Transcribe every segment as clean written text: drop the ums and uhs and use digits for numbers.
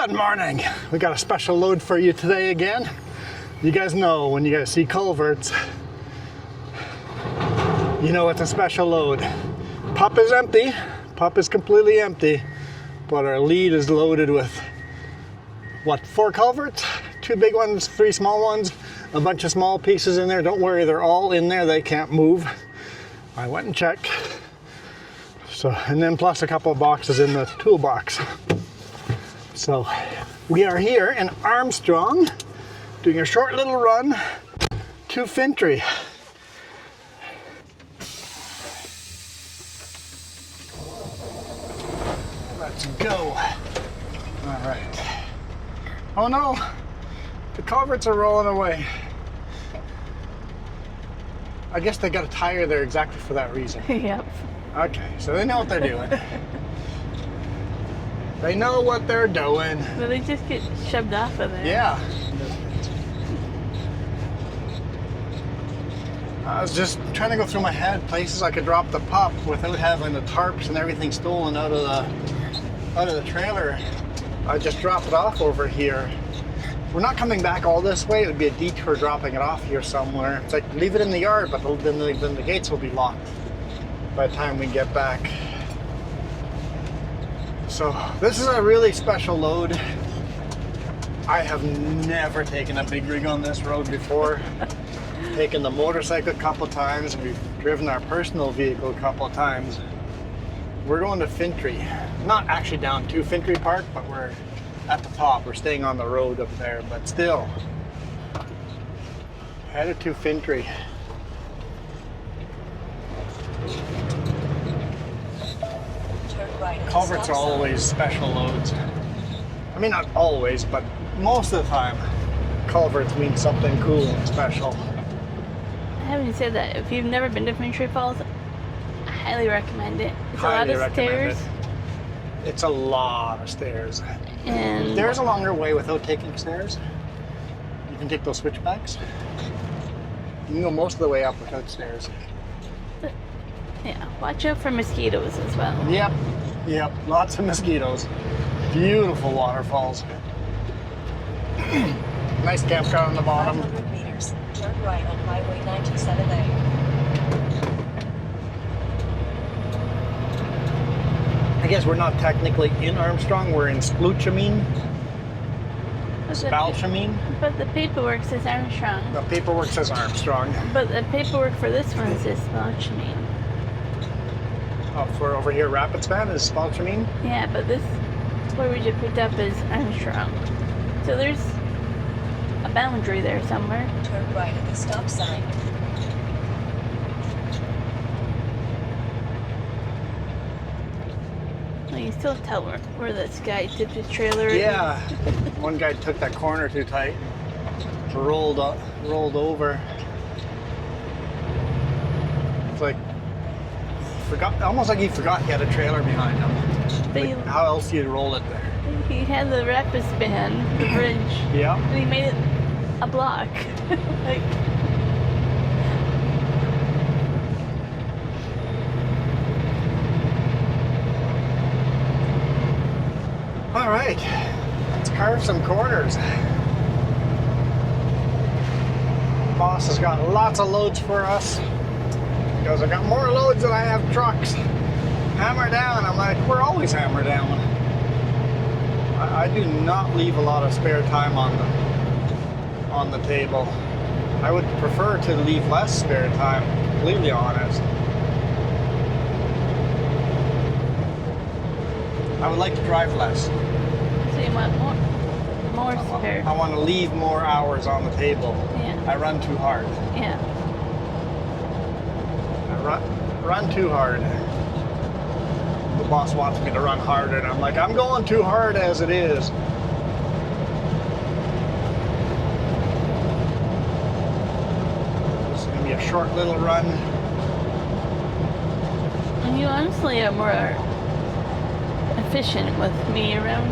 Good morning. We got a special load for you today again. You guys know when you guys see culverts, you know it's a special load. Pup is empty. Pup is completely empty, but our lead is loaded with what, 4 culverts? 2 big ones, 3 small ones, a bunch of small pieces in there. Don't worry, they're all in there. They can't move. I went and checked. So, and then plus a couple of boxes in the toolbox. So we are here in Armstrong doing a short little run to Fintry. Let's go. All right. Oh no, the culverts are rolling away. I guess they got a tire there exactly for that reason. Yep. Okay, so they know what they're doing. They know what they're doing. But they just get shoved off of there. Yeah. I was just trying to go through my head places I could drop the pup without having the tarps and everything stolen out of the trailer. I just drop it off over here. We're not coming back all this way. It would be a detour dropping it off here somewhere. It's like leave it in the yard, but then the gates will be locked by the time we get back. So this is a really special load. I have never taken a big rig on this road before. Taken the motorcycle a couple of times. We've driven our personal vehicle a couple of times. We're going to Fintry. Not actually down to Fintry Park, but we're at the top. We're staying on the road up there, but still. Headed to Fintry. Culverts are always special loads. I mean, not always, but most of the time, culverts mean something cool and special. Having said that, if you've never been to Fintry Falls, I highly recommend it. It's Highly a lot of stairs. It's a lot of stairs. And There's a longer way without taking stairs. You can take those switchbacks. You can go most of the way up without stairs. yeah, watch out for mosquitoes as well. Yep, yep, lots of mosquitoes. Beautiful waterfalls. Nice campground on the bottom. 500 meters, turn right on Highway 97A. I guess we're not technically in Armstrong, we're in Spluchamine. Spalchamine. But the paperwork says Armstrong. The paperwork says Armstrong. But the paperwork for this one says Spalchamine. Oh, for over here, Rapidspan is Spalchamine? Yeah, but this, where we just picked up is Armstrong. So there's a boundary there somewhere. Turn right at the stop sign. Well, you still tell where this guy tipped his trailer. Yeah. One guy took that corner too tight. Rolled over. It's like, almost like he forgot he had a trailer behind him. But Like, how else do you roll it there? he had the Rapidspan, the bridge, Yeah. and he made it a block. Like, All right, let's carve some corners. Boss has got lots of loads for us. He goes, I got more loads than I have trucks. Hammer down. I'm like, we're always hammer down. I do not leave a lot of spare time on the table. I would prefer to leave less spare time, completely honest. I would like to drive less. so you want more spare. I want to leave more hours on the table. Yeah. I run too hard. Yeah. I run too hard. The boss wants me to run harder, and I'm like, I'm going too hard as it is. This is going to be a short little run. And you honestly are more efficient with me around.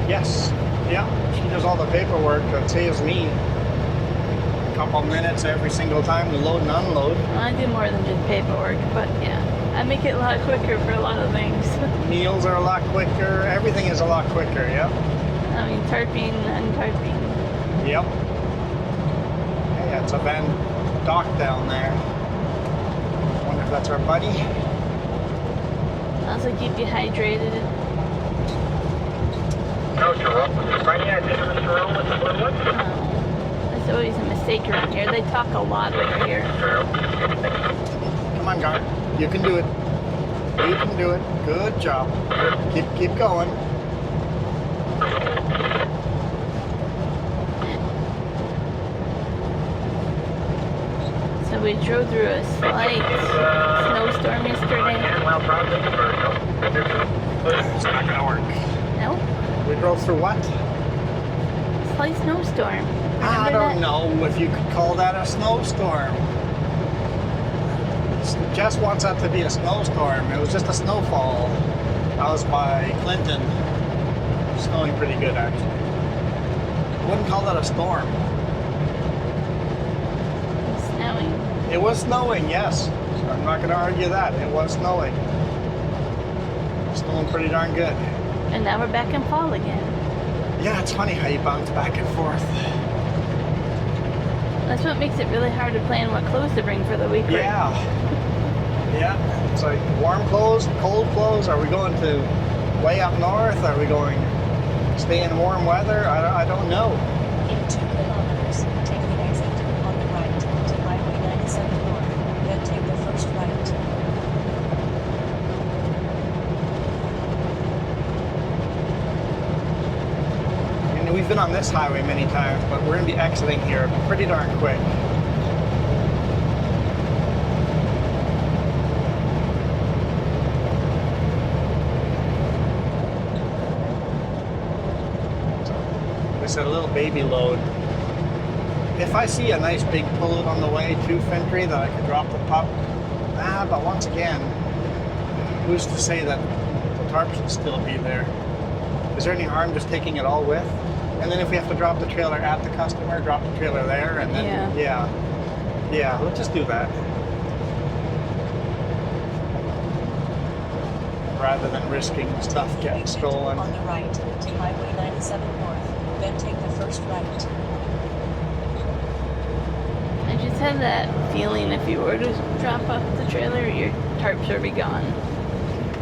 Yes. Yeah. She does all the paperwork. That saves me a couple minutes every single time we load and unload. Well, I do more than just paperwork, but yeah. I make it a lot quicker for a lot of things. Meals are a lot quicker. Everything is a lot quicker, yep. I mean, tarping, untarping. Yep. Hey, it's a Van Dock down there. Wonder if that's our buddy. Also keep you hydrated. No, Jerome. Mr. Jerome with the blue one? There's always a mistake around here. They talk a lot over here. Come on, Gar. You can do it. You can do it. Good job. Keep going. So we drove through a slight snowstorm yesterday. It's not gonna work. No? We drove through what? Slight snowstorm. I Remember don't that? know if you could call that a snowstorm. Jess wants that to be a snowstorm. It was just a snowfall. I was by Clinton. Snowing pretty good, actually. Wouldn't call that a storm. Snowing. It was snowing, yes. I'm not going to argue that. It was snowing. Snowing pretty darn good. And now we're back in fall again. Yeah, it's funny how you bounce back and forth. That's what makes it really hard to plan what clothes to bring for the week, right? Yeah. Yeah. It's like warm clothes, cold clothes. Are we going to way up north? Are we going stay in warm weather? I don't know. In 2 kilometers, take the exit on the right to Highway 97 North, then take the first right. We've been on this highway many times, but we're going to be exiting here pretty darn quick. We said a little baby load. If I see a nice big pullout on the way to Fintry that I could drop the pup, but once again, who's to say that the tarp should still be there? Is there any harm just taking it all with? And then if we have to drop the trailer at the customer, drop the trailer there, and then, yeah, let's just do that. Rather than risking stuff getting Exit stolen. on the right to Highway 97 North, then take the first right. I just had that feeling if you were to drop off the trailer, your tarps would be gone.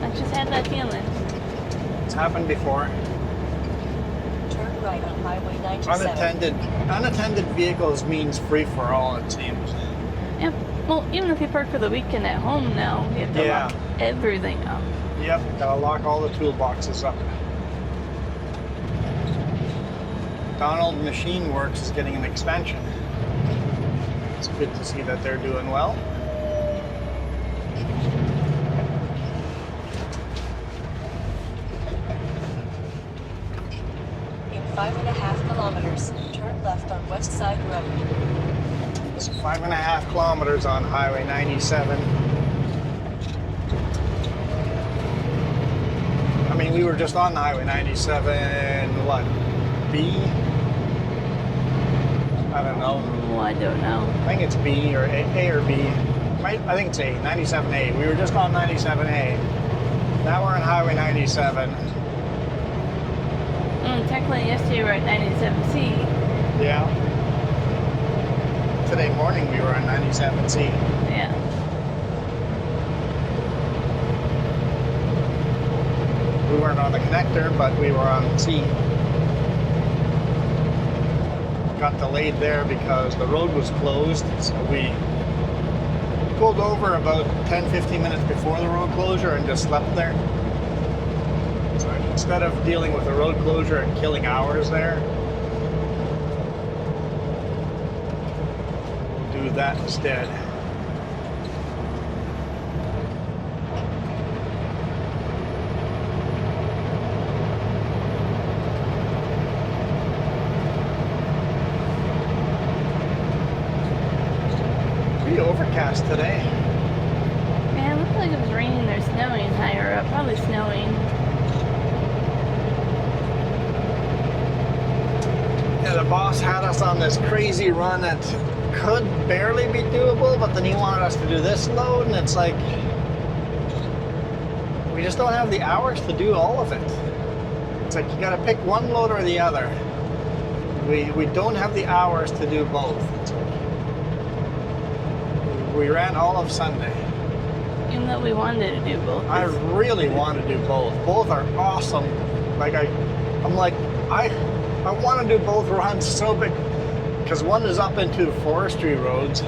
I just had that feeling. It's happened before. Turn right on Highway 97. Unattended vehicles means free for all, it seems. Yeah. Well, even if you park for the weekend at home now, you have to lock everything up. Yep, gotta lock all the toolboxes up. Donald Machine Works is getting an expansion. It's good to see that they're doing well. In 5.5 kilometers, turn left on West Side Road. It's 5.5 kilometers on Highway 97. I mean, we were just on Highway 97, what, B? I don't know. Oh, I don't know. I think it's B or A or B. I think it's A, 97A. We were just on 97A. Now we're on Highway 97. Technically, yesterday we were at 97C. Yeah. Today morning we were on 97C. Yeah. We weren't on the connector, but we were on C. Got delayed there because the road was closed, so we pulled over about 10-15 minutes before the road closure and just slept there. So instead of dealing with the road closure and killing hours there, we'll do that instead. Pretty overcast today. Yeah, it looked like it was raining or snowing higher up. Probably snowing. Yeah, the boss had us on this crazy run that could barely be doable, but then he wanted us to do this load, and it's like, We just don't have the hours to do all of it. It's like you gotta pick one load or the other. We don't have the hours to do both. It's like we ran all of Sunday. Even though we wanted to do both. I really want to do both. Both are awesome. Like I'm like I want to do both runs so big because one is up into forestry roads,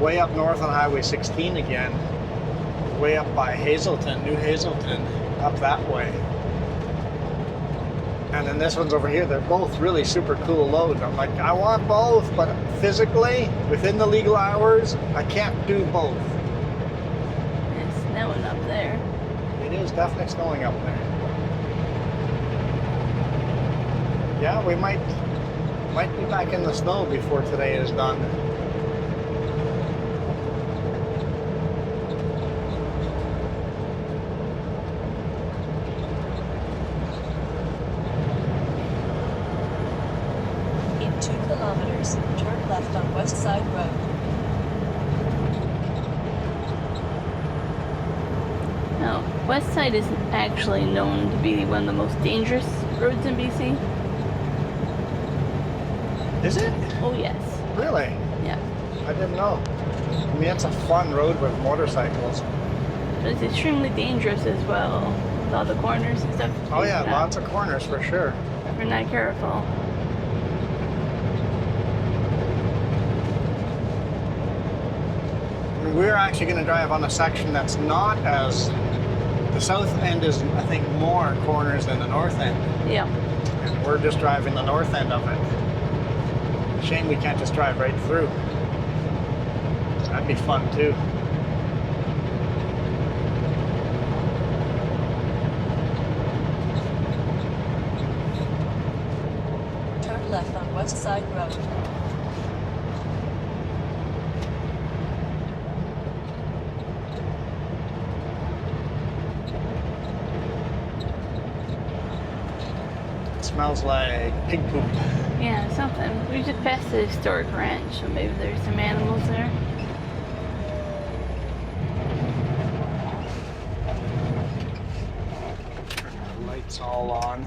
way up north on Highway 16 again, way up by Hazelton, New Hazelton, up that way. And then this one's over here. They're both really super cool loads. I'm like, I want both, but physically, within the legal hours, I can't do both. It's snowing up there. It is definitely snowing up there. Yeah, we might be back in the snow before today is done. In 2 kilometers, turn left on West Side Road. Now, West Side is actually known to be one of the most dangerous roads in BC. Is it? Oh yes. Really? Yeah. I didn't know. I mean, it's a fun road with motorcycles. But it's extremely dangerous as well. With all the corners and stuff. Oh yeah, lots of corners for sure. If you're not careful. We're actually going to drive on a section that's not as... The south end is, I think, more corners than the north end. Yeah. And we're just driving the north end of it. Shame we can't just drive right through. That'd be fun too. Turn left on West Side Road. It smells like pig poop. Yeah, something. We just passed the historic ranch, so maybe there's some animals there. Turn our lights all on.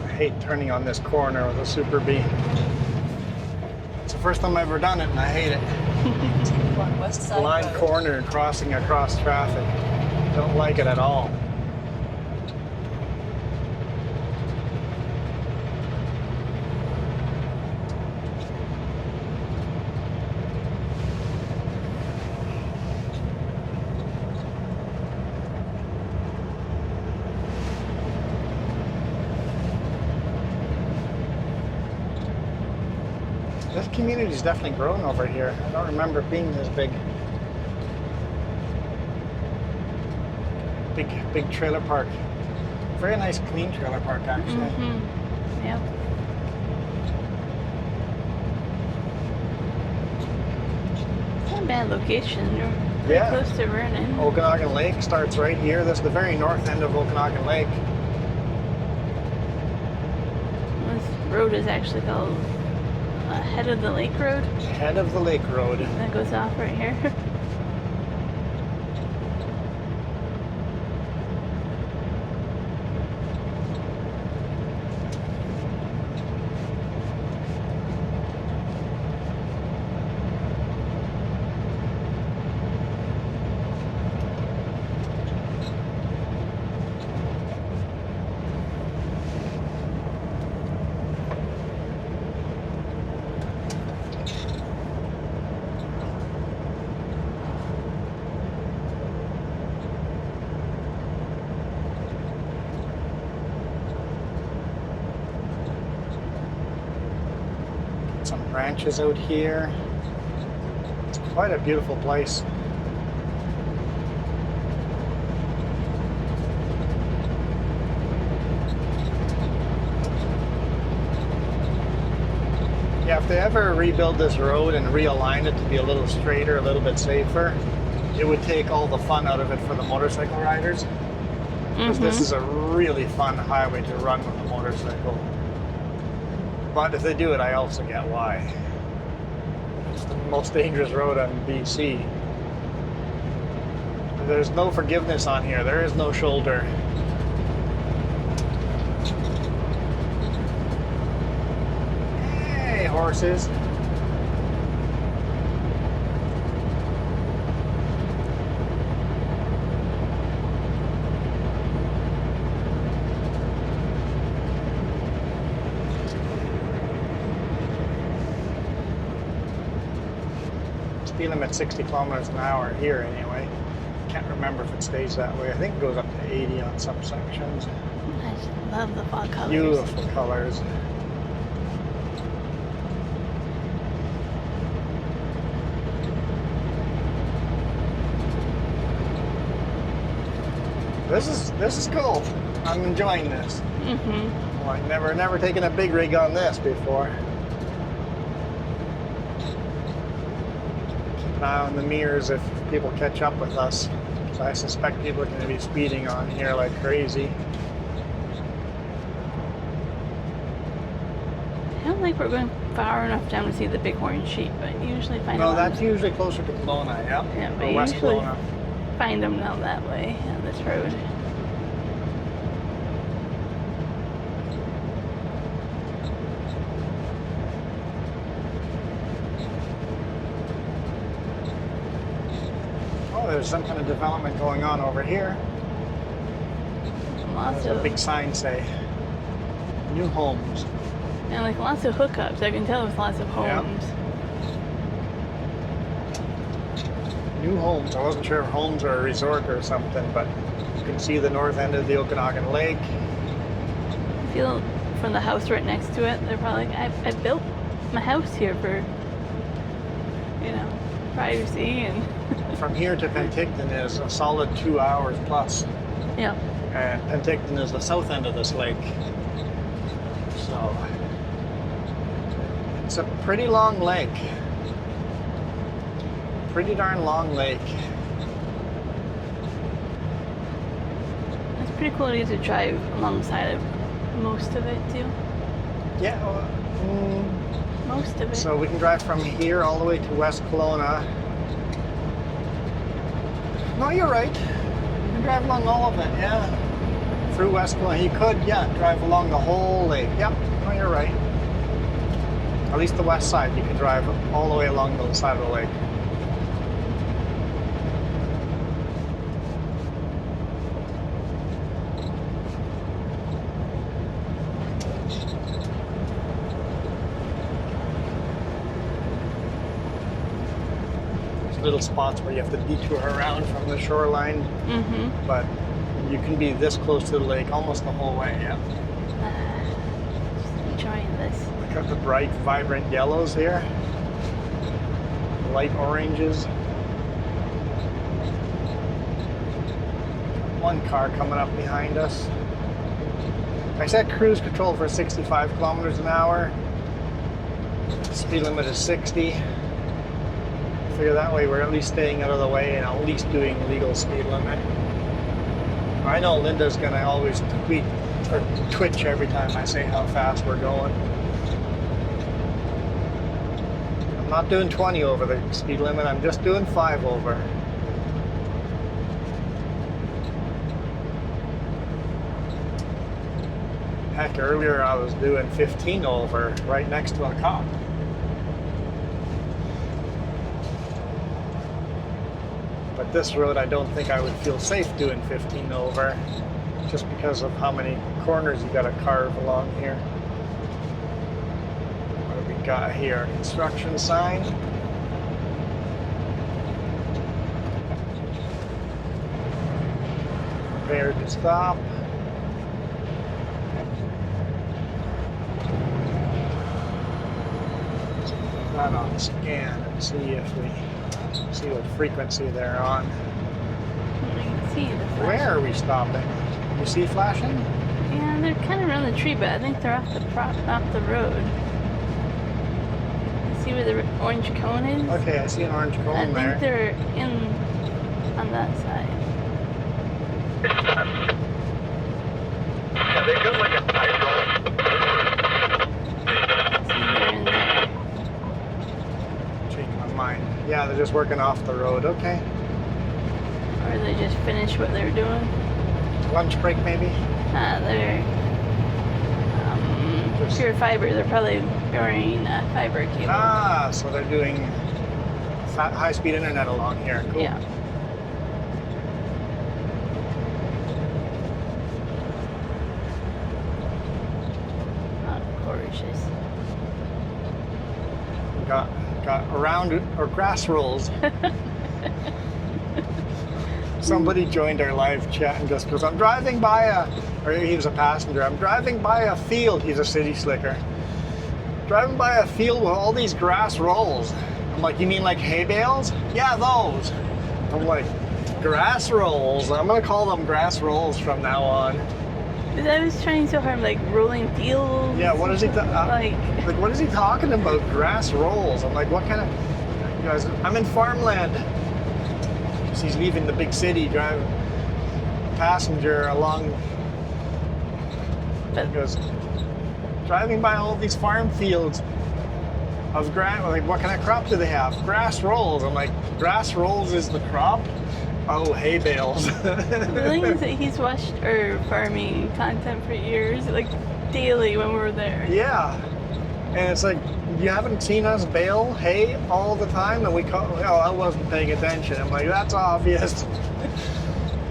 I hate turning on this corner with a Super B. It's the first time I've ever done it and I hate it. Continue on West Side Blind Road. corner and crossing across traffic. Don't like it at all. This community's definitely grown over here. I don't remember it being this big. Big trailer park. Very nice, clean trailer park, actually. Mm-hmm. Yep. It's not a bad location. You're pretty Yeah. close to Vernon. Okanagan Lake starts right here. This is the very north end of Okanagan Lake. This road is actually called Head of the Lake Road. Head of the Lake Road. That goes off right here. Some ranches out here. It's quite a beautiful place. Yeah, if they ever rebuild this road and realign it to be a little straighter, a little bit safer, it would take all the fun out of it for the motorcycle riders. Because this is a really fun highway to run with a motorcycle. But if they do it, I also get why. It's the most dangerous road on BC. There's no forgiveness on here. There is no shoulder. Hey, horses. Speed limit 60 kilometers an hour here anyway. Can't remember if it stays that way. I think it goes up to 80 on some sections. I just love the fall colors. Beautiful colors. This is cool. I'm enjoying this. Mm-hmm. Well, I've never taken a big rig on this before. Keep an eye on the mirrors if people catch up with us. So I suspect people are going to be speeding on here like crazy. I don't think we're going far enough down to see the big orange sheep, but you usually find No, them. that's usually closer to Kelowna, yeah? Yeah, but Or you West usually Kelowna. find them down that way on this road. Oh, there's some kind of development going on over here. Lots There's a of big sign say, new homes. and like lots of hookups. I can tell with lots of Yeah. homes. New homes. I wasn't sure if homes are a resort or something, but you can see the north end of the Okanagan Lake. I feel from the house right next to it, they're probably like, I built my house here for, you know, privacy and From here to Penticton is a solid 2 hours plus. yeah. And Penticton is the south end of this lake. So it's a pretty long lake. Pretty darn long lake. It's pretty cool to get to drive alongside of most of it too. Yeah. Most of it. So we can drive from here all the way to West Kelowna. No, you're right. You can drive along all of it, yeah. Through West Kelowna. You could, yeah, drive along the whole lake. Yep, no, you're right. At least the west side, you can drive all the way along the side of the lake. Little spots where you have to detour around from the shoreline, Mm-hmm. but you can be this close to the lake almost the whole way, yeah. Just enjoying this. Look at the bright, vibrant yellows here. Light oranges. One car coming up behind us. I set cruise control for 65 kilometers an hour. Speed limit is 60. Figure that way we're at least staying out of the way and at least doing legal speed limit. I know Linda's gonna always tweet or twitch every time I say how fast we're going. I'm not doing 20 over the speed limit, I'm just doing 5 over. Heck, earlier I was doing 15 over right next to a cop. But this road, I don't think I would feel safe doing 15 over, just because of how many corners you got to carve along here. What do we got here? Construction sign. Prepared to stop. Put that on scan and see if we see what frequency they're on. You can see the flash. Where are we stopping? You see flashing? Yeah, they're kind of around the tree, but I think they're off the road. You see where the orange cone is? Okay, I see an orange cone I think there. they're in on that side. Yeah, they look like a hydro. See, they're in there. Changed my mind. Yeah, they're just working off the road. Okay. Or they just finished what they were doing. Lunch break maybe? They're pure fiber. They're probably burying fiber cable. Ah, so they're doing high-speed internet along here. Cool. Yeah. Gorgeous. Got around or grass rolls. Somebody joined our live chat and just goes, I'm driving by or he was a passenger, I'm driving by a field, he's a city slicker. Driving by a field with all these grass rolls. I'm like, you mean like hay bales? Yeah, those. I'm like, grass rolls. I'm gonna call them grass rolls from now on. Because I was trying so hard, like rolling fields. Yeah, what is he like what is he talking about? Grass rolls. I'm like, what kind of, you guys, I'm in farmland. He's leaving the big city, driving passenger along. He goes, driving by all these farm fields of grass. Like, what kind of crop do they have? Grass rolls. I'm like, grass rolls is the crop? Oh, hay bales. The thing is that he's watched our farming content for years, like daily when we were there. Yeah. And it's like, you haven't seen us bale hay all the time? And we call, oh, I wasn't paying attention. I'm like, that's obvious.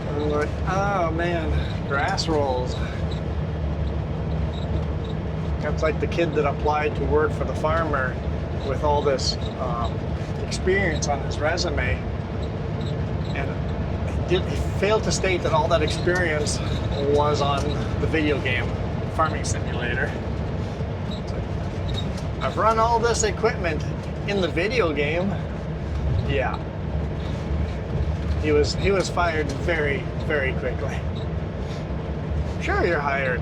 I'm like, oh man, grass rolls. That's like the kid that applied to work for the farmer with all this experience on his resume. And he failed to state that all that experience was on the video game, Farming Simulator. I've run all this equipment in the video game. Yeah. He was fired very, very quickly. Sure, you're hired.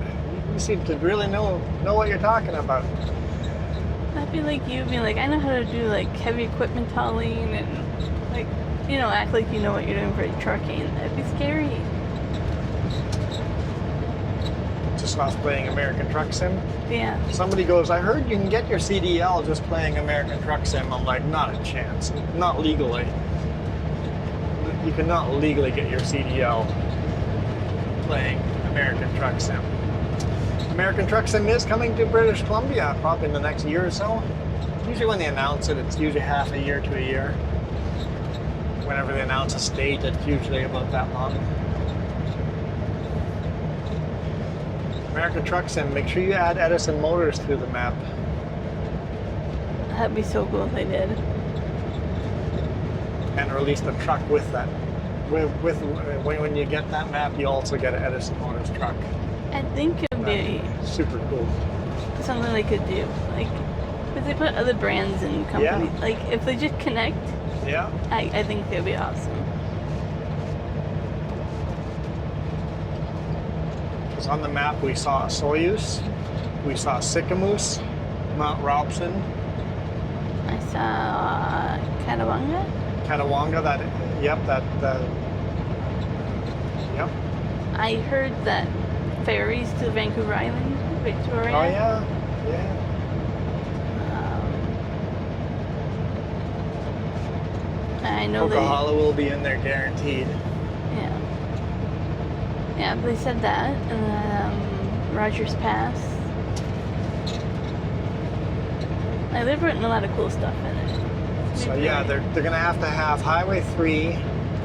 You seem to really know what you're talking about. That'd be like you being like, I know how to do like heavy equipment hauling and like, you know, act like you know what you're doing for trucking. That'd be scary. Just off playing American Truck Sim. Yeah. Somebody goes, I heard you can get your CDL just playing American Truck Sim. I'm like, not a chance. Not legally. You cannot legally get your CDL playing American Truck Sim. American Truck Sim is coming to British Columbia probably in the next year or so. Usually when they announce it, it's usually half a year to a year. Whenever they announce a state, it's usually about that long. American Truck Sim, make sure you add Edison Motors to the map. That'd be so cool if they did. And release the truck with that. When you get that map, you also get an Edison Motors truck. I think it'd be Super cool. something they could do. Like, if they put other brands and companies, like if they just connect, Yeah. I think they'd be awesome. Because on the map we saw Soyuz, we saw Sycamoose, Mount Robson, I saw Catawanga. Catawanga. Yep. I heard that ferries to Vancouver Island, Victoria. Oh yeah. I know Coquihalla will be in there guaranteed. Yeah, they said that. And then Rogers Pass. Like, they're putting a lot of cool stuff in it. So yeah, they're gonna have to have Highway 3,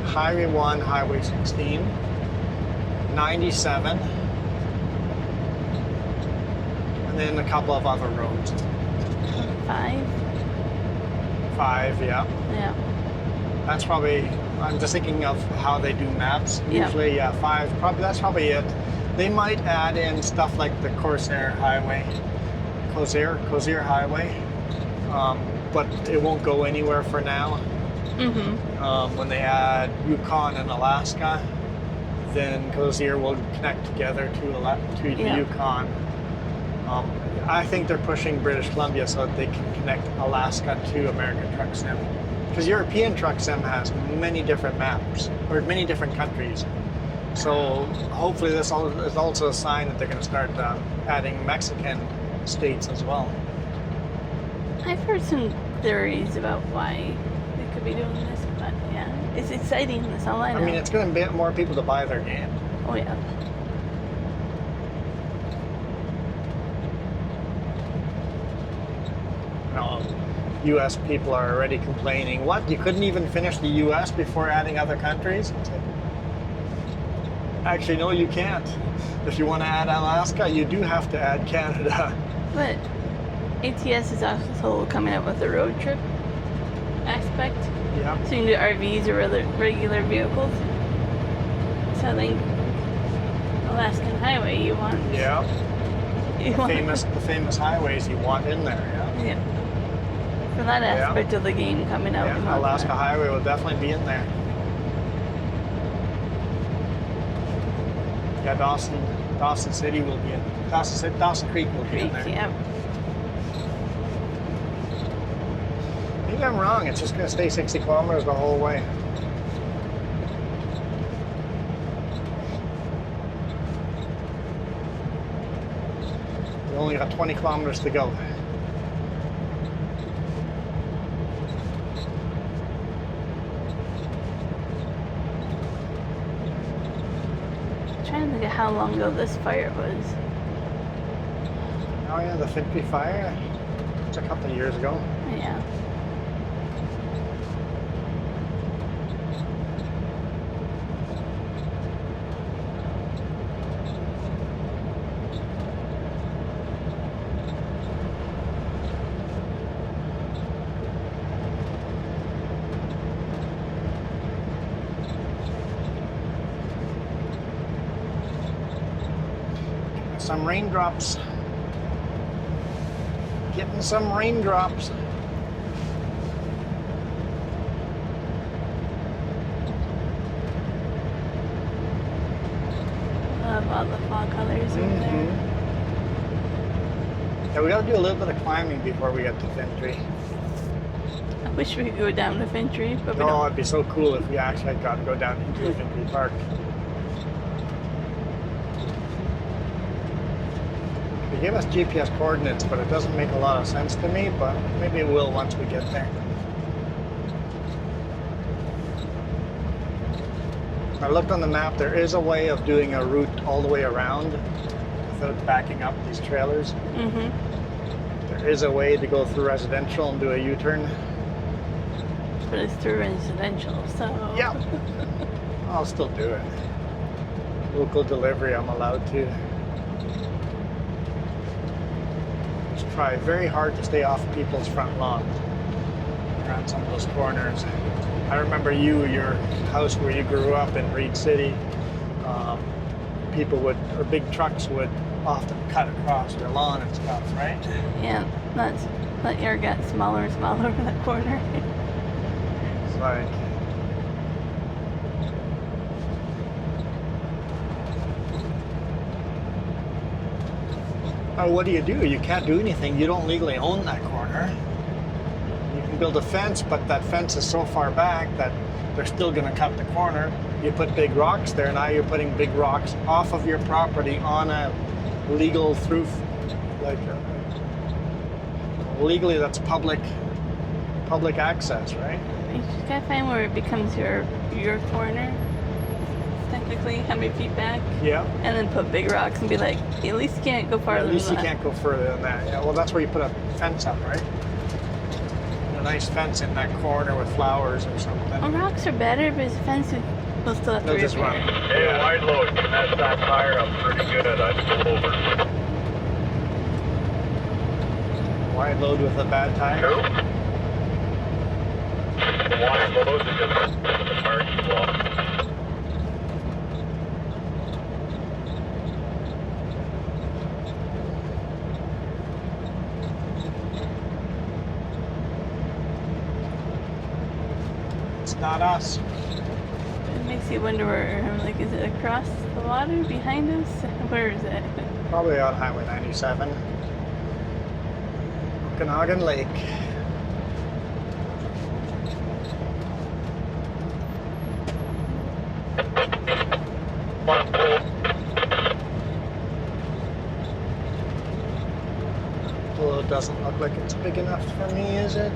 Highway 1, Highway 16, 97, and then a couple of other roads. 5. 5, yeah. Yeah. That's probably, I'm just thinking of how they do maps. Yeah. Usually, 5, that's probably it. They might add in stuff like the Corsair Highway, Highway, but it won't go anywhere for now. Mm-hmm. When they add Yukon and Alaska, then Corsair will connect together to the Yukon. I think they're pushing British Columbia so that they can connect Alaska to American Truck Sim. Because European Truck Sim has many different maps, or many different countries. So hopefully this is also a sign that they're going to start adding Mexican states as well. I've heard some theories about why they could be doing this, but yeah. It's exciting. That's all I know. I mean, it's going to get more people to buy their game. Oh yeah. U.S. people are already complaining. What? You couldn't even finish the U.S. before adding other countries? It's like, actually, no, you can't. If you want to add Alaska, you do have to add Canada. But ATS is also coming up with a road trip aspect. Yeah. So you can do RVs or other regular vehicles. So I think Alaskan Highway you want. Yeah. You The famous highways you want in there. Yeah. Yeah. For that aspect of the game coming out. you Yeah. want Alaska that. Highway will definitely be in there. Yeah. Dawson City will be in. Dawson Creek will be in there. Yeah. Maybe I'm wrong. It's just going to stay 60 kilometers the whole way. We only got 20 kilometers to go. I'm trying to think of how long ago this fire was. Oh yeah, the Fintry fire. It's a couple of years ago. Yeah. Some raindrops. Getting some raindrops. Love all the fall colors over there. Yeah, we got to do a little bit of climbing before we get to Fintry. I wish we could go down to Fintry, but we Oh, don't. it'd be so cool if we actually got to go down into Fintry Park. They give us GPS coordinates, but it doesn't make a lot of sense to me, but maybe it will once we get there. I looked on the map, there is a way of doing a route all the way around without backing up these trailers. Mm-hmm. There is a way to go through residential and do a U-turn. But it's through residential, so. Yeah. I'll still do it. Local delivery, I'm allowed to. Just try very hard to stay off people's front lawns around some of those corners. I remember your house where you grew up in Reed City, people would, or big trucks would often cut across your lawn and stuff, right? Yeah, that yard got smaller and smaller in that corner. It's like, oh, what do? You can't do anything. You don't legally own that corner. You can build a fence, but that fence is so far back that they're still going to cut the corner. You put big rocks there. Now you're putting big rocks off of your property on a legal through, like legally that's public access, right? You just gotta find where it becomes your corner. Technically, how many feet back? Yeah. And then put big rocks and be like, at least you can't go farther At least than you that. can't go further than that. Yeah. Well, that's where you put a fence up, right? A nice fence in that corner with flowers or something. Well, rocks are better, but it's fence will still have to They'll just repair. run. Hey, wide load. Can that stack tire up pretty good. I'd pull over. Wide load with a bad tire. Who? Wide load is just the parking lot. It's not us. It makes you wonder where, like, is it across the water behind us? Where is it? Probably on Highway 97. Okanagan Lake. Well, it doesn't look like it's big enough for me, is it?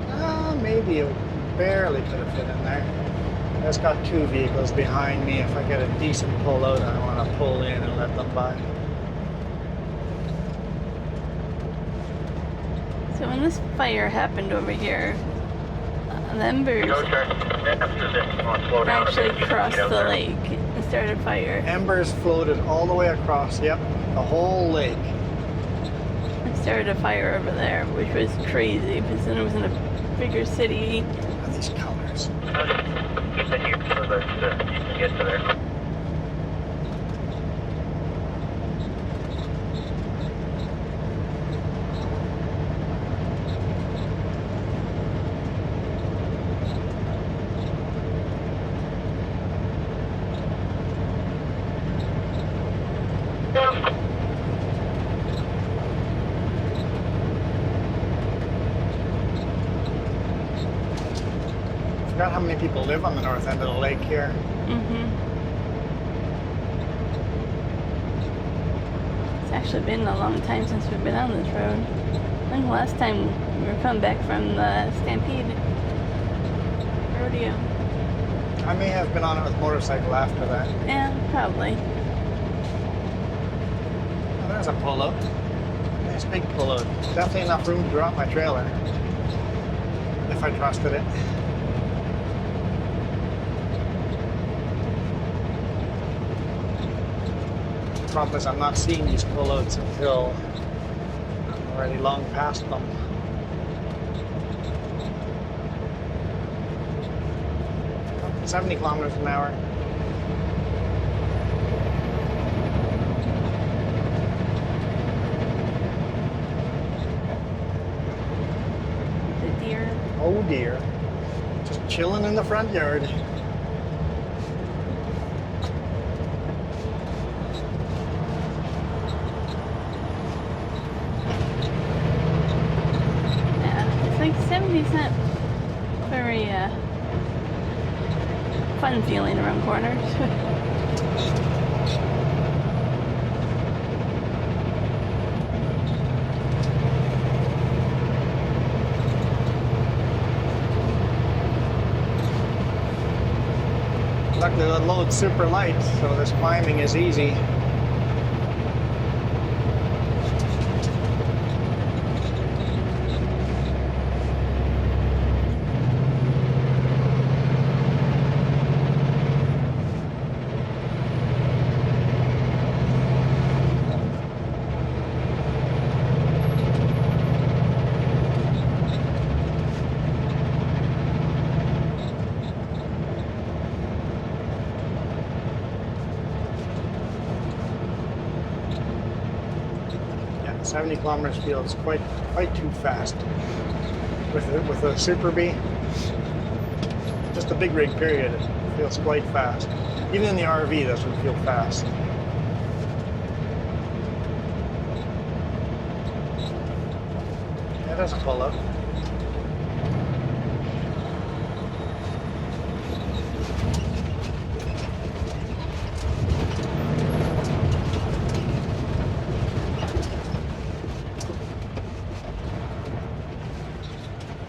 Maybe it barely could have fit in there. There's got two vehicles behind me. If I get a decent pull out, I want to pull in and let them by. So when this fire happened over here, the embers Go check. Slow down a bit. actually crossed Get out the there. lake and started a fire. Embers floated all the way across, yep, the whole lake. It started a fire over there, which was crazy because then it was in a bigger city. Look at these colors. Keep it here so that you can get to there. Forgot how many people live on the north end of the lake here. It's actually been a long time since we've been on this road. I think the last time we were coming back from the Stampede rodeo. I may have been on it with motorcycle after that. Yeah, probably. Oh, there's a pull-out. Nice big pull-out. Definitely enough room to drop my trailer. If I trusted it. The problem is I'm not seeing these pull-outs until I'm already long past them. Oh, 70 kilometers an hour. The deer. Oh dear. Just chilling in the front yard. Yeah, it's like 70's not very fun feeling around corners. Luckily the load's super light, so this climbing is easy. Yeah, 70 kilometers feels quite too fast. With a Super B, just a big rig period, it feels quite fast. Even in the RV, this would feel fast. Yeah, it doesn't pull up.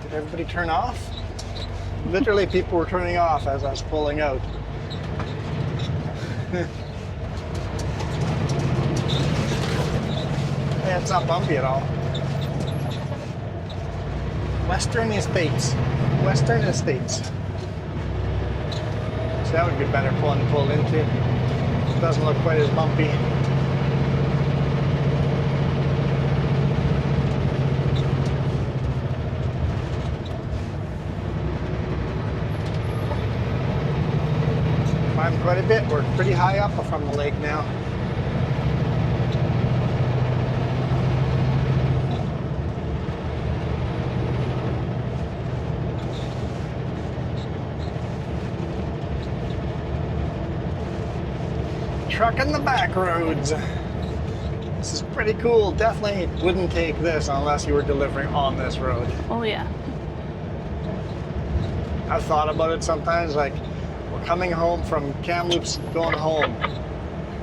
Did everybody turn off? Literally, people were turning off as I was pulling out. Yeah, it's not bumpy at all. Western Estates. Western Estates. So that would be better pulling to pull into. It doesn't look quite as bumpy. Climbed quite a bit. We're pretty high up from the lake now. Trucking the back roads. This is pretty cool. Definitely wouldn't take this unless you were delivering on this road. Oh yeah. I've thought about it sometimes, like, we're coming home from Kamloops, going home.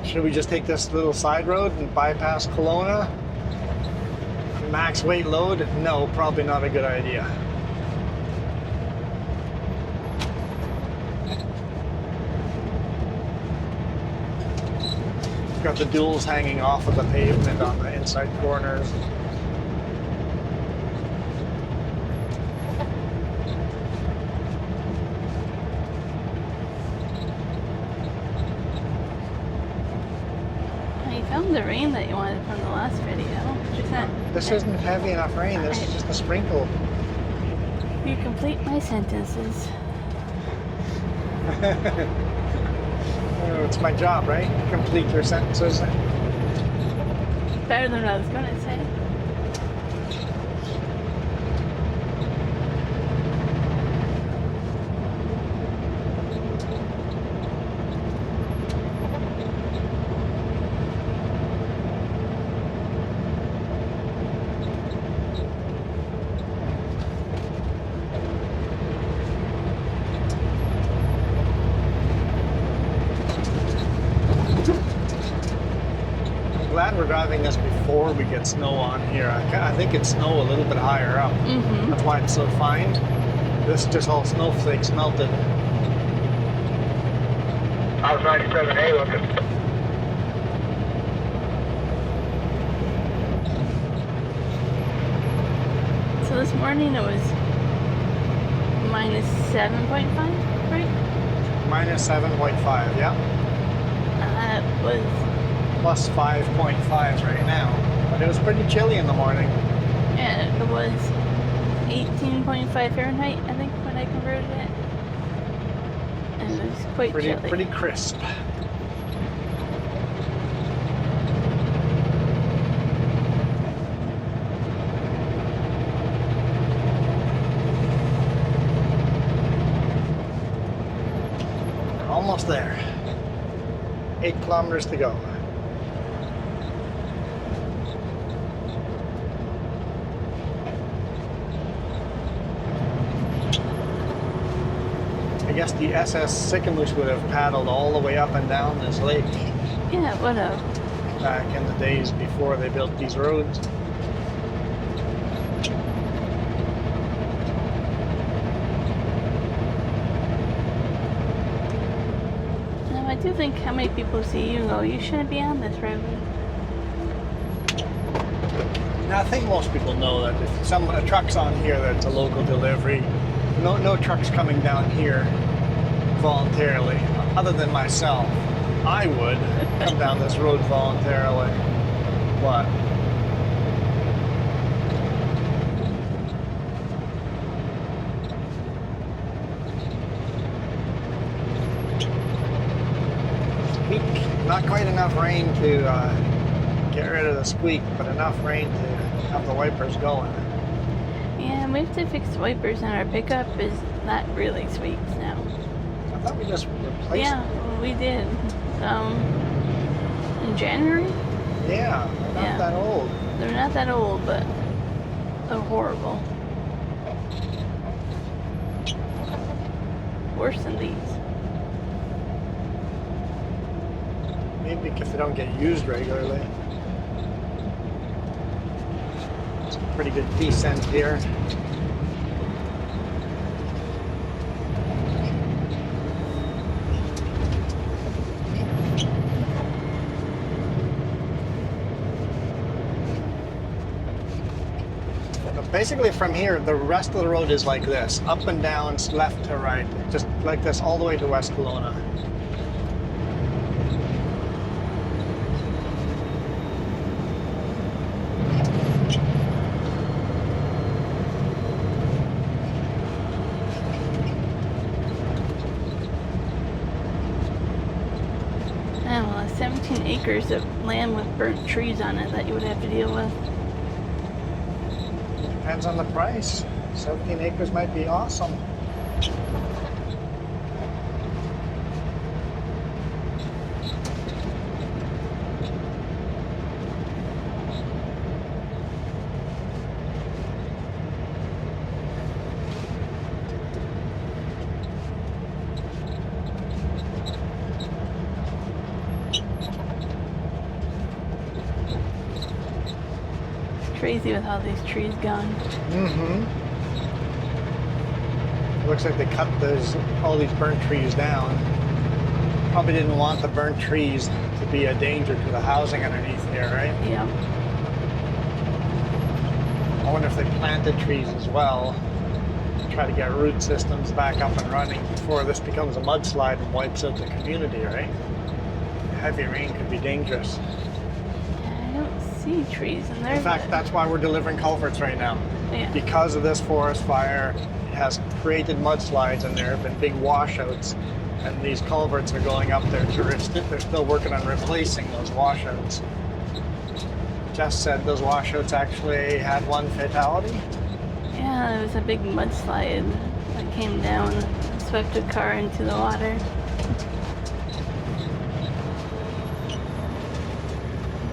Should we just take this little side road and bypass Kelowna? Max weight load? No, probably not a good idea. Got the duals hanging off of the pavement on the inside corners. You found the rain that you wanted from the last video. Just that This isn't heavy enough rain. This is just a sprinkle. you complete my sentences. It's my job, right? Complete your sentences. Better than what I was gonna say. Glad we're driving this before we get snow on here. I think it's snow a little bit higher up. Mm-hmm. That's why it's so fine. This is just all snowflakes melted. House 97A looking. So this morning it was minus 7.5, right? Minus 7.5, yeah. That was, Plus 5.5 right now. But it was pretty chilly in the morning. yeah, it was 18.5 Fahrenheit, I think, when I converted it. And it was quite chilly. Pretty crisp. Almost there. 8 kilometers to go. I guess the SS Sycamoose would have paddled all the way up and down this lake Yeah, it would have. back in the days before they built these roads. Now, I do think how many people see you and go, you shouldn't be on this road. Now, I think most people know that if a truck's on here that's a local delivery, no trucks coming down here voluntarily, other than myself. I would come down this road voluntarily. What? Squeak. Not quite enough rain to get rid of the squeak, but enough rain to have the wipers going. Yeah, we have to fix the wipers, and our pickup is not really squeaks now. I thought we just replaced Yeah, well, we did. In January? Yeah, they're not that old. They're not that old, but they're horrible. Worse than these. Maybe if they don't get used regularly. It's a pretty good descent here. Basically from here, the rest of the road is like this, up and down, left to right, just like this all the way to West Kelowna. Oh, well, 17 acres of land with burnt trees on it that you would have to deal with. Depends on the price. 17 acres might be awesome. Crazy with all these trees gone. Mm-hmm. Looks like they cut all these burnt trees down. probably didn't want the burnt trees to be a danger to the housing underneath here, right? Yeah. I wonder if they planted trees as well, try to get root systems back up and running before this becomes a mudslide and wipes out the community, right? Heavy rain could be dangerous. I don't see trees in there. In fact, but- that's why we're delivering culverts right now. Yeah. Because of this forest fire, it has created mudslides and there have been big washouts, and these culverts are going up there to risk it. They're still working on replacing those washouts. Jess said those washouts actually had one fatality. Yeah, there was a big mudslide that came down and swept a car into the water.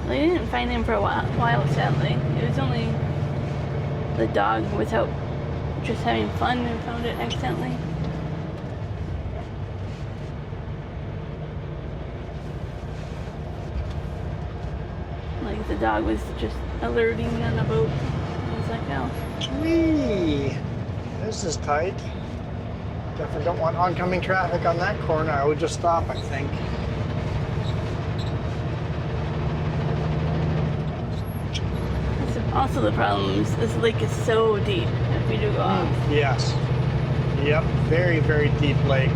Well, I didn't find him for a while, sadly. It was only the dog was out just having fun and found it accidentally. Like the dog was just alerting on a boat. I was like, oh. Whee! This is tight. Definitely don't want oncoming traffic on that corner. I would just stop, I think. Also, the problem is this lake is so deep if we do go off. Yes. Yep, very, very deep lake.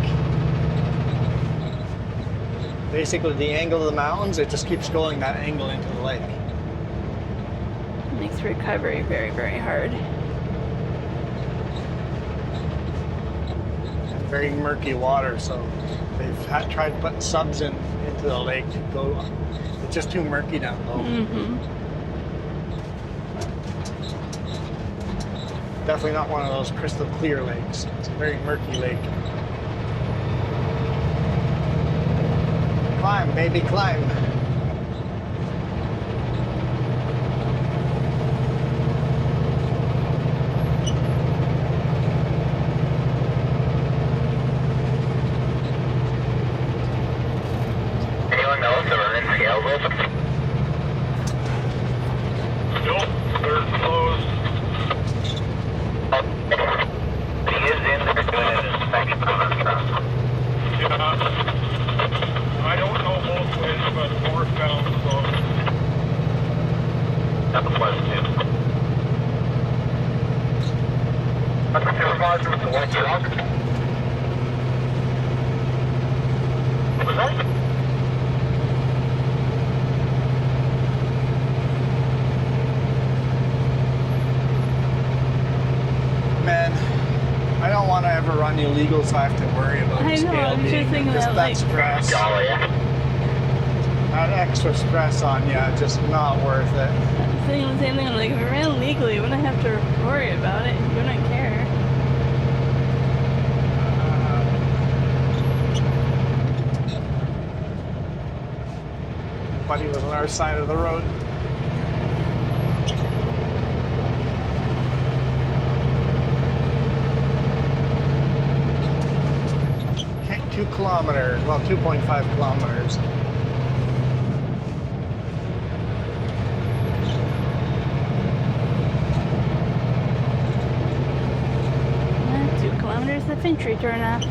Basically, the angle of the mountains, it just keeps going that angle into the lake. It makes recovery very, very hard. And very murky water, so they've tried putting subs into the lake to go. It's just too murky down low. Mm-hmm. Definitely not one of those crystal clear lakes. It's a very murky lake. Climb, baby, climb. Anyone else that are in scales open? Nope, they're closed. He is in there doing an inspection on our truck. Yeah. I don't know both ways, but northbound closed. That was too. That's the supervisor with the white truck. What was that? Man, I don't want to ever run illegal, so I have to worry about I the know, scale I'm just being thinking just that, that like- stress. Golly. That extra stress on you, just not worth it. Saying the same thing. I'm like, if it ran legally, we wouldn't have to worry about it. We wouldn't care. Buddy was on our side of the road. Okay, 2 kilometers, well, 2.5 kilometers. And 2 kilometers, the Fintry turn off.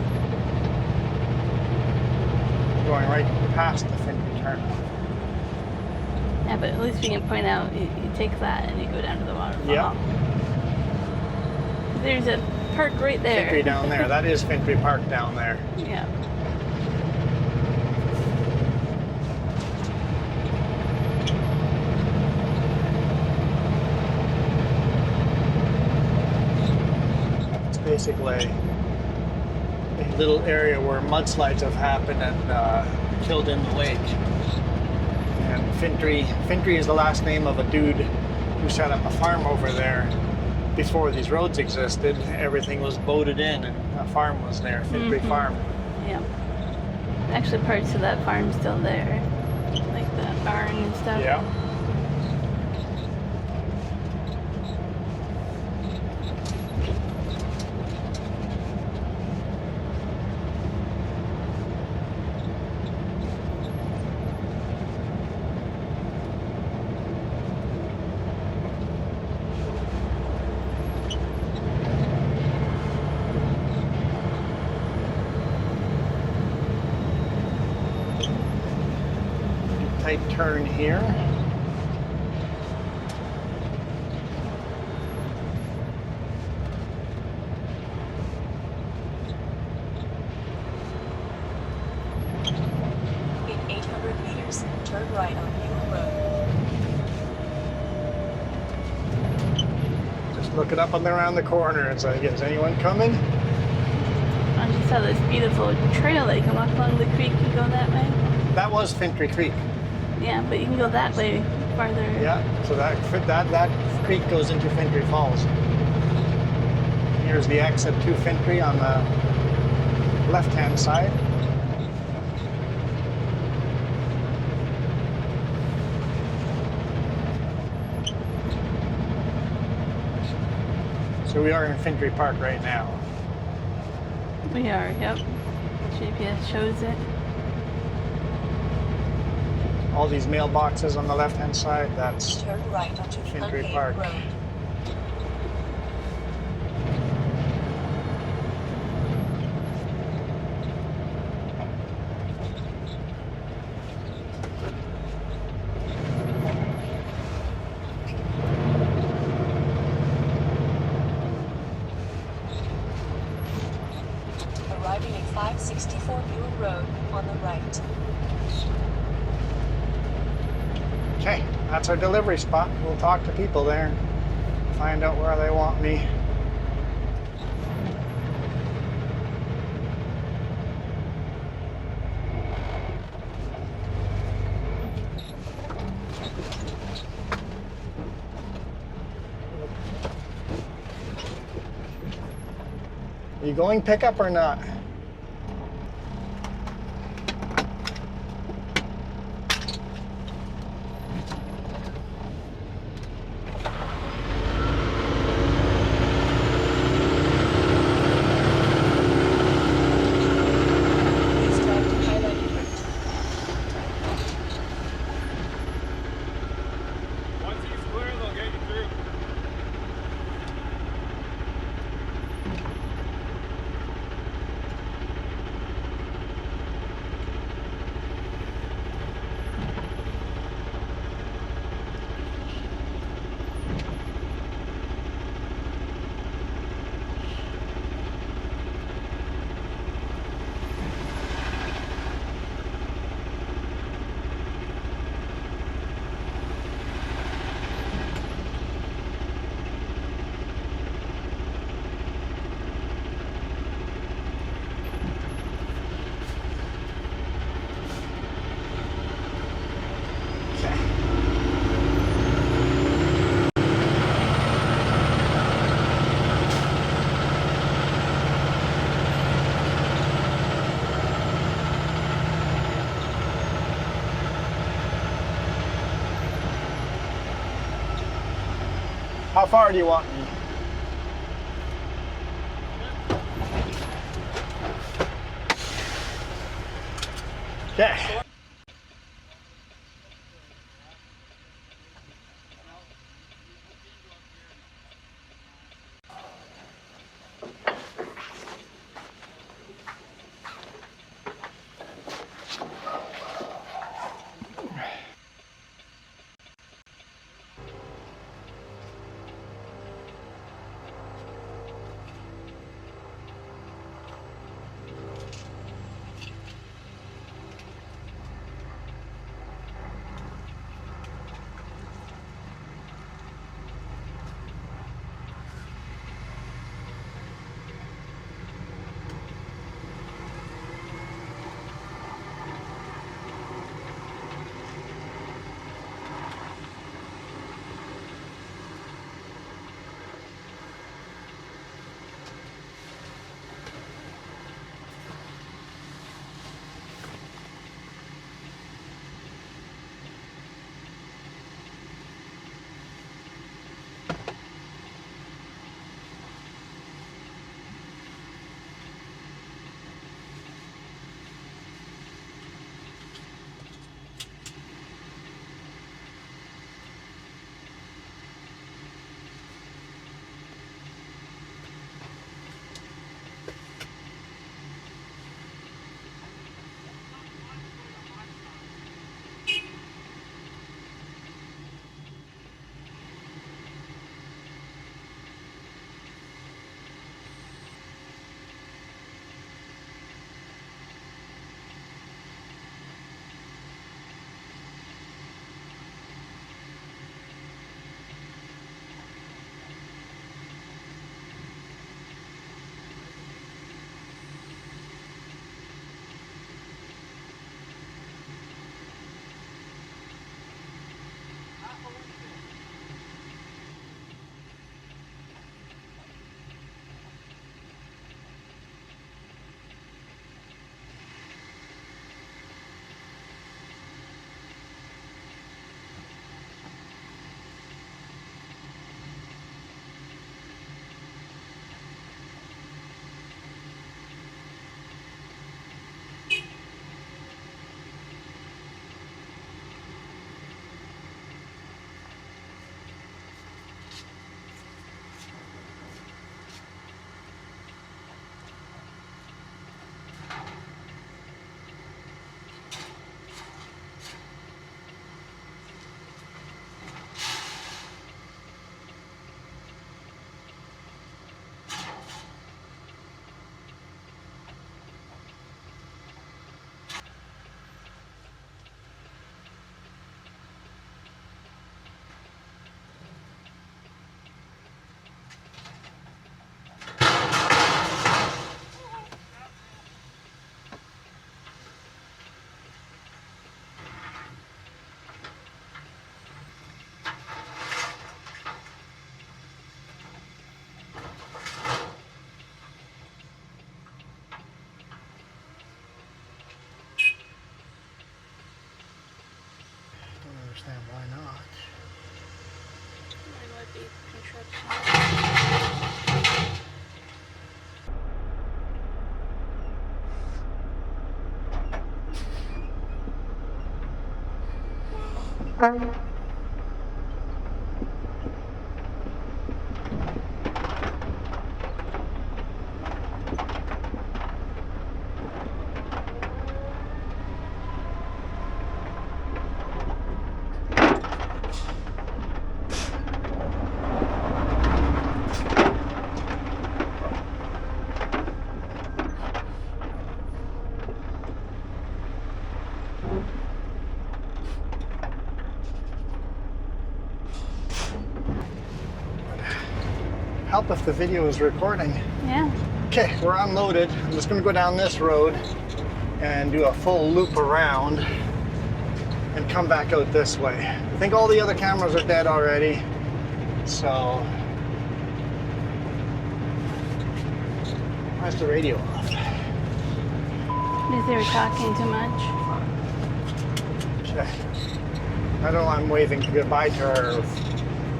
Going right past the Fintry turn. Yeah, but at least we can point out, you take that and you go down to the waterfall. Yeah. There's a park right there. Fintry down there. That is Fintry Park down there. Yeah. It's basically a little area where mudslides have happened and killed in the lake. And Fintry is the last name of a dude who set up a farm over there. Before these roads existed, everything was boated in and a farm was there, Fintry Farm. Yeah. Actually, parts of that farm's still there. Like the barn and stuff. Yeah. tight turn here. In 800 meters, turn right on Hayward Road. Just looking up and around the corner. It's like, is anyone coming? I just saw this beautiful trail that you can walk along the creek and go that way. That was Fintry Creek. Yeah, but you can go that way farther. Yeah, so that creek goes into Fintry Falls. Here's the exit to Fintry on the left-hand side. So we are in Fintry Park right now. We are, yep. GPS shows it. All these mailboxes on the left-hand side, that's Turn right onto the Fintry unpaved Park. road. Arriving at 564 Buell Road on the right. okay. That's our delivery spot. We'll talk to people there, find out where they want me. Are you going pickup or not? Please drive to highlighted route. Once he's clear, they'll get you through. How far do you want me? Okay. understand why not. It might be construction. Help if the video is recording. Yeah. Okay, we're unloaded. I'm just gonna go down this road and do a full loop around and come back out this way. I think all the other cameras are dead already, so. Why's the radio off? Because they were talking too much. Okay. I don't know, I'm waving goodbye to her. Or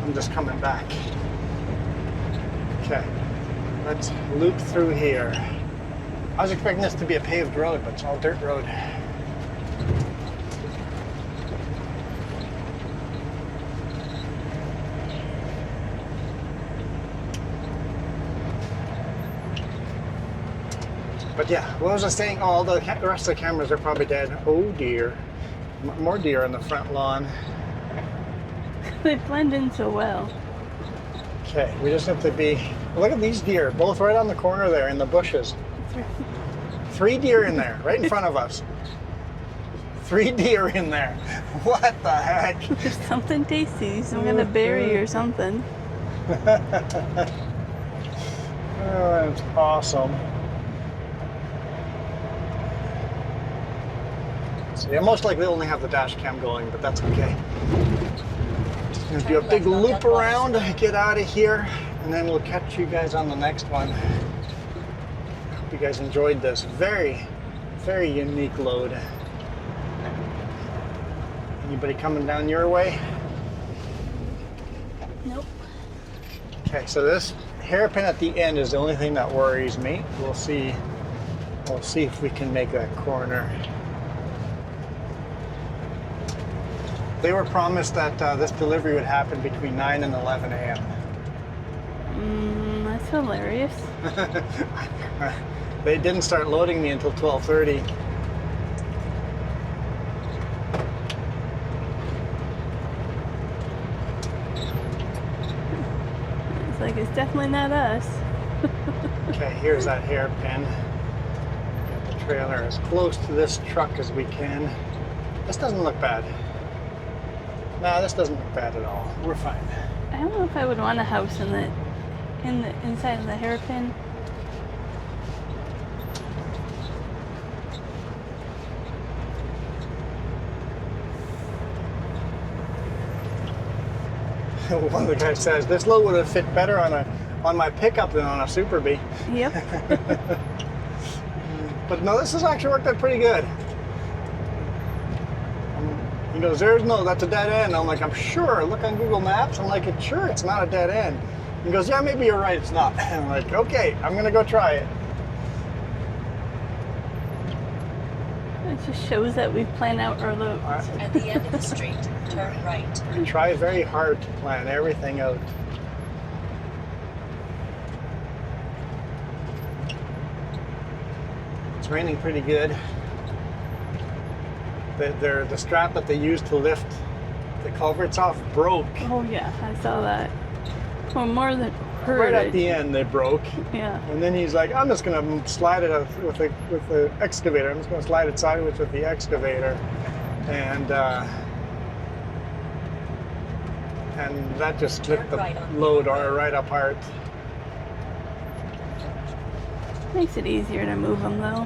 I'm just coming back. Okay, let's loop through here. I was expecting this to be a paved road, but it's all dirt road. But yeah, what was I saying? Oh, the rest of the cameras are probably dead. Oh dear. More deer on the front lawn. They blend in so well. Okay, we just have to be. Look at these deer, both right on the corner there in the bushes. 3 deer in there, right in front of us. 3 deer in there. What the heck? There's something tasty, some kind of berry or something. Oh, that's awesome. So yeah, most likely only have the dash cam going, but that's okay. Just gonna do a big loop around, get out of here, and then we'll catch you guys on the next one. Hope you guys enjoyed this very, very unique load. Anybody coming down your way? Nope. Okay, so this hairpin at the end is the only thing that worries me. We'll see if we can make that corner. They were promised that this delivery would happen between 9 and 11 a.m. That's hilarious. They didn't start loading me until 12:30. It's like, it's definitely not us. Okay, here's that hairpin. Get the trailer as close to this truck as we can. This doesn't look bad. No, this doesn't look bad at all. We're fine. I don't know if I would want a house in the inside of the hairpin. One of the guys says this load would have fit better on my pickup than on a Super Bee. Yep. But no, this has actually worked out pretty good. He goes, that's a dead end. I'm like, I'm sure. Look on Google Maps. I'm like, sure, it's not a dead end. He goes, yeah, maybe you're right, it's not. I'm like, okay, I'm gonna go try it. It just shows that we plan out our loads. At the end of the street, turn right. We try very hard to plan everything out. It's raining pretty good. The strap that they used to lift the culverts off broke. Oh yeah, I saw that. Well, more than heard. Right at the end, they broke. Yeah. And then he's like, I'm just gonna slide it with the excavator. I'm just gonna slide it sideways with the excavator, and that just split the load right apart. Makes it easier to move them though.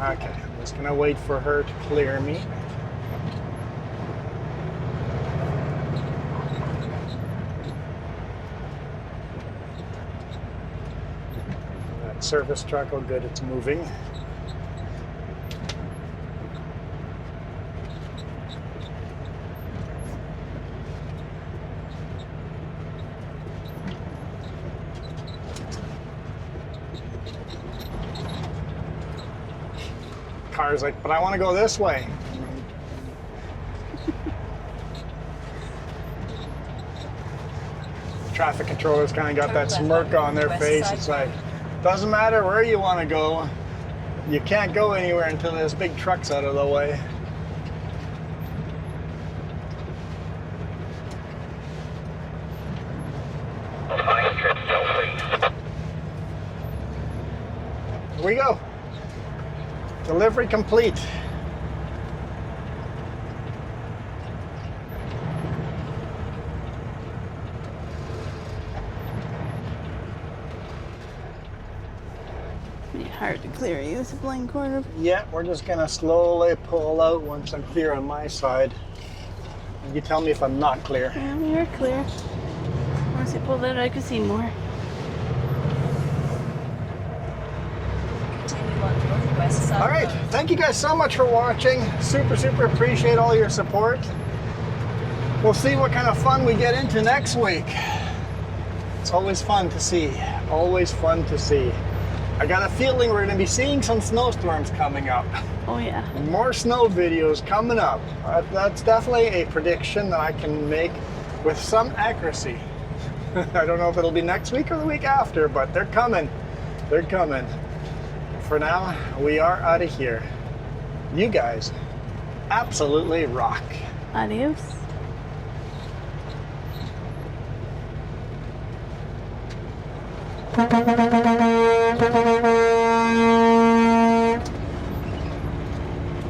Okay, I'm just gonna wait for her to clear me. That service truck, oh good, it's moving. car's like, but I want to go this way. Traffic controllers kind of got Turn that left smirk on on their west face. side It's like, road. doesn't matter where you want to go. You can't go anywhere until there's big trucks out of the way. Fine trip, still please. Here we go. Delivery complete. Be hard to clear you, this blind corner. Yeah, we're just gonna slowly pull out once I'm clear on my side. And you tell me if I'm not clear. Yeah, you're clear. Once you pull that, I can see more. Continue on northwest side All right, road. thank you guys so much for watching. Super appreciate all your support. We'll see what kind of fun we get into next week. It's always fun to see. Always fun to see. I got a feeling we're gonna be seeing some snowstorms coming up. Oh yeah. More snow videos coming up. That's definitely a prediction that I can make with some accuracy. I don't know if it'll be next week or the week after, but they're coming. They're coming. For now, we are out of here. You guys absolutely rock. Adios.